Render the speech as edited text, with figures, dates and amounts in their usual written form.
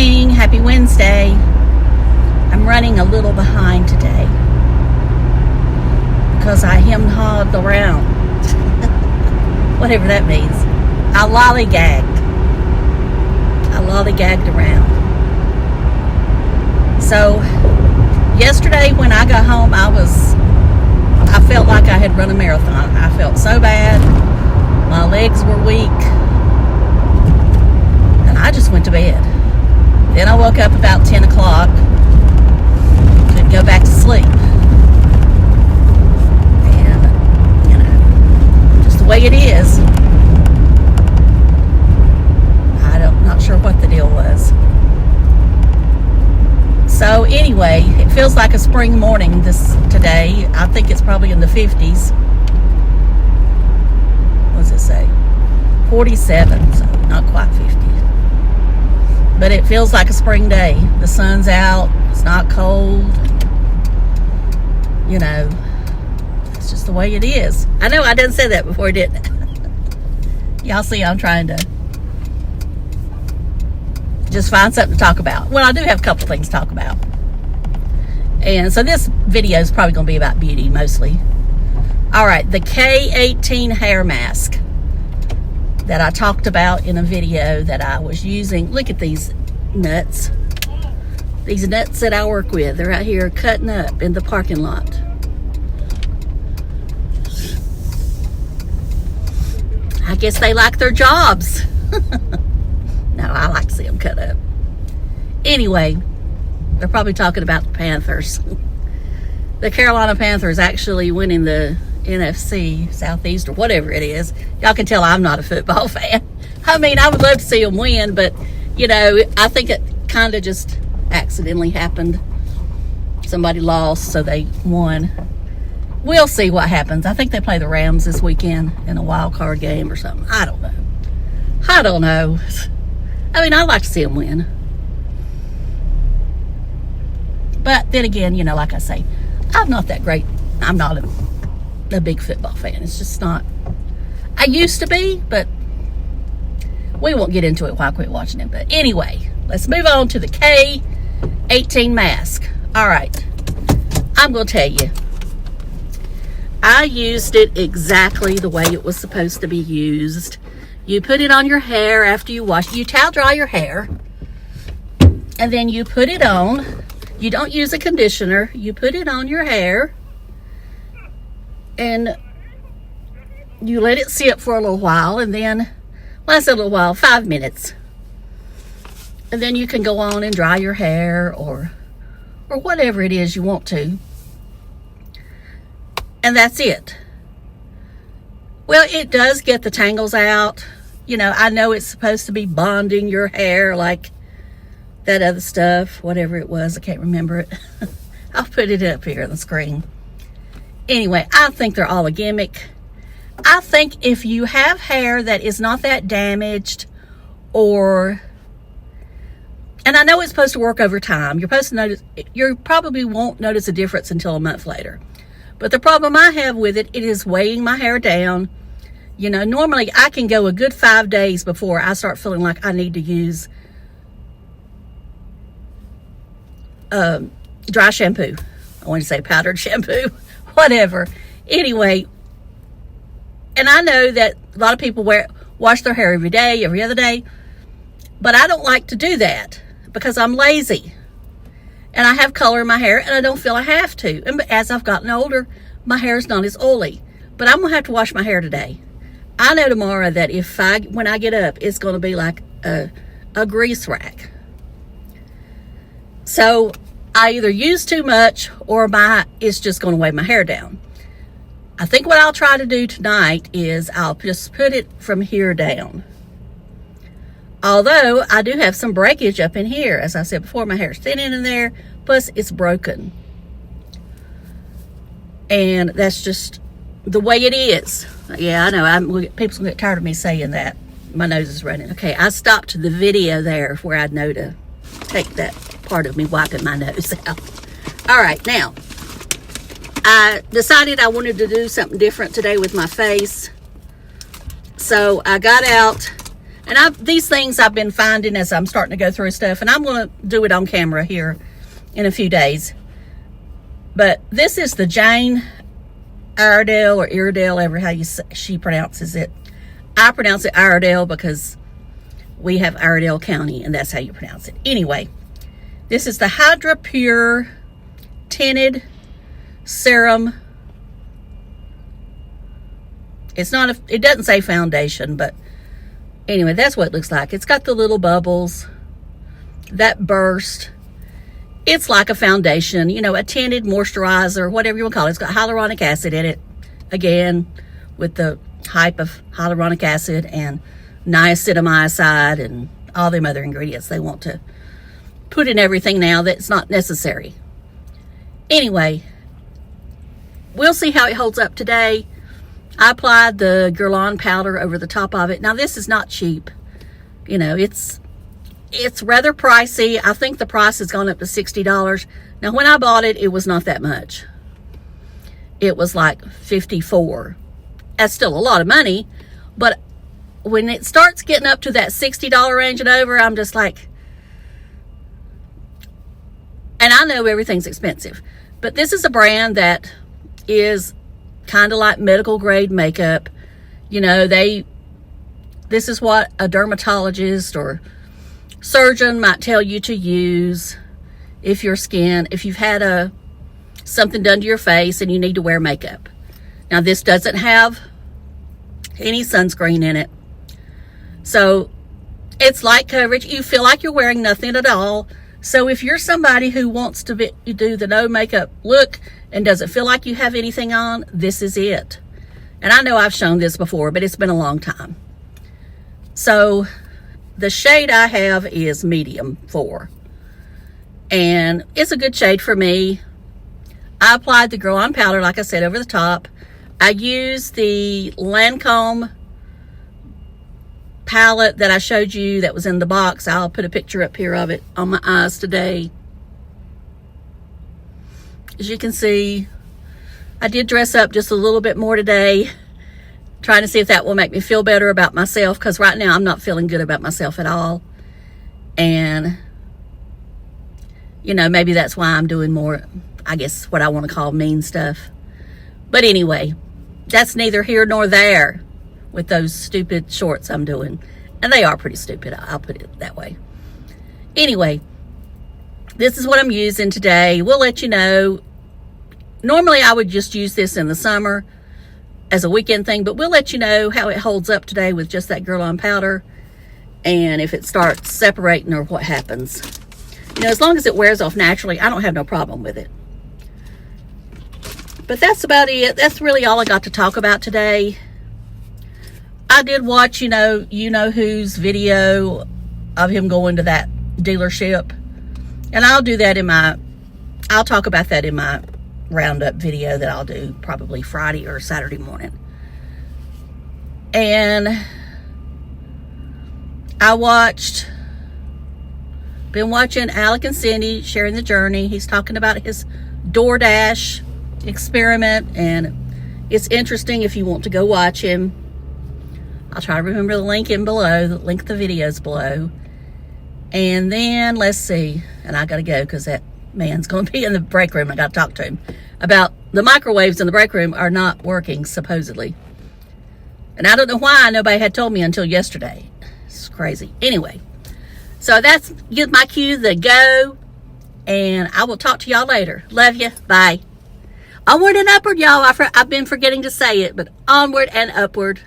morning, happy Wednesday. I'm running a little behind today because I hem-hawed around. Whatever that means. I lollygagged around. So yesterday when I got home, I felt like I had run a marathon. I felt so bad. My legs were weak. And I just went to bed. Then I woke up about 10 o'clock. Couldn't go back to sleep. And, you know, just the way it is. I'm not sure what the deal was. So anyway, it feels like a spring morning today. I think it's probably in the 50s. What does it say? 47, so not quite 50. But it feels like a spring day. The sun's out. It's not cold. You know, it's just the way it is. I know I didn't say that before, didn't I? Y'all see I'm trying to just find something to talk about. Well, I do have a couple things to talk about. And so this video is probably going to be about beauty mostly. All right, the K18 hair mask that I talked about in a video that I was using. Look at these nuts. These nuts that I work with. They're out here cutting up in the parking lot. I guess they like their jobs. No, I like to see them cut up. Anyway, they're probably talking about the Panthers. The Carolina Panthers actually winning the NFC Southeast or whatever it is. Y'all can tell I'm not a football fan. I mean, I would love to see them win, but you know, I think it kind of just accidentally happened. Somebody lost, so they won. We'll see what happens. I think they play the Rams this weekend in a wild card game or something. I don't know. I mean, I'd like to see them win. But then again, you know, like I say, I'm not that great. I'm not a big football fan. It's just not. I used to be, but we won't get into it while I quit watching it. But anyway, let's move on to the K18 mask. All right. I'm going to tell you. I used it exactly the way it was supposed to be used. You put it on your hair after you wash. You towel dry your hair. And then you put it on. You don't use a conditioner. You put it on your hair. And you let it sit for a little while. And then, well, I said a little while, 5 minutes. And then you can go on and dry your hair or whatever it is you want to. And that's it. Well, it does get the tangles out. You know, I know it's supposed to be bonding your hair like that other stuff, whatever it was. I can't remember it. I'll put it up here on the screen. Anyway, I think they're all a gimmick. I think if you have hair that is not that damaged and I know it's supposed to work over time. You're supposed to notice, you probably won't notice a difference until a month later. But the problem I have with it is weighing my hair down. You know, normally I can go a good 5 days before I start feeling like I need to use dry shampoo. I want to say powdered shampoo, whatever. Anyway, and I know that a lot of people wash their hair every day, every other day, but I don't like to do that because I'm lazy. And I have color in my hair, and I don't feel I have to. And as I've gotten older, my hair is not as oily. But I'm going to have to wash my hair today. I know tomorrow that when I get up, it's going to be like a grease rack. So I either use too much or it's just going to weigh my hair down. I think what I'll try to do tonight is I'll just put it from here down. Although I do have some breakage up in here. As I said before, my hair's thinning in there. Plus, it's broken. And that's just the way it is. Yeah, I know. People's going to get tired of me saying that. My nose is running. Okay, I stopped the video there where I'd know to take that part of me wiping my nose out. All right, now, I decided I wanted to do something different today with my face. So I got out And these things I've been finding as I'm starting to go through stuff, and I'm going to do it on camera here in a few days. But this is the Jane Iredale, or Iredale, ever how she pronounces it. I pronounce it Iredale because we have Iredale County, and that's how you pronounce it. Anyway, this is the Hydra Pure Tinted Serum. It's not it doesn't say foundation, but anyway, that's what it looks like. It's got the little bubbles that burst. It's like a foundation, you know, a tinted moisturizer, whatever you want to call it. It's got hyaluronic acid in it, again, with the hype of hyaluronic acid and niacinamide and all them other ingredients they want to put in everything now that's not necessary. Anyway, we'll see how it holds up today. I applied the Guerlain powder over the top of it. Now, this is not cheap. You know, it's rather pricey. I think the price has gone up to $60. Now, when I bought it, it was not that much. It was like $54. That's still a lot of money, but when it starts getting up to that $60 range and over, I'm just like, and I know everything's expensive, but this is a brand that is kind of like medical grade makeup. You know, this is what a dermatologist or surgeon might tell you to use if you've had something done to your face and you need to wear makeup. Now, this doesn't have any sunscreen in it, so it's light coverage. You feel like you're wearing nothing at all. So if you're somebody who wants to do the no makeup look and doesn't feel like you have anything on, this is it. And I know I've shown this before, but it's been a long time. So the shade I have is medium 4, and it's a good shade for me. I applied the Guerlain powder, like I said, over the top. I used the Lancome palette that I showed you that was in the box. I'll put a picture up here of it on my eyes today. As you can see, I did dress up just a little bit more today, trying to see if that will make me feel better about myself, because right now I'm not feeling good about myself at all. And, you know, maybe that's why I'm doing more, I guess, what I want to call mean stuff. But anyway, that's neither here nor there with those stupid shorts I'm doing. And they are pretty stupid, I'll put it that way. Anyway, this is what I'm using today. We'll let you know. Normally I would just use this in the summer as a weekend thing, but we'll let you know how it holds up today with just that Guerlain powder, and if it starts separating or what happens. You know, as long as it wears off naturally, I don't have no problem with it. But that's about it. That's really all I got to talk about today. I did watch, you know whose video of him going to that dealership, and I'll do that I'll talk about that in my roundup video that I'll do probably Friday or Saturday morning. And been watching Alec and Cindy sharing the journey. He's talking about his DoorDash experiment, and it's interesting if you want to go watch him. I'll try to remember the link below, the link to the videos below. And then let's see, and I gotta go because that man's going to be in the break room. I got to talk to him about the microwaves in the break room are not working, supposedly. And I don't know why nobody had told me until yesterday. It's crazy. Anyway, so that's my cue to go, and I will talk to y'all later. Love you. Bye. Onward and upward, y'all. I've been forgetting to say it, but onward and upward.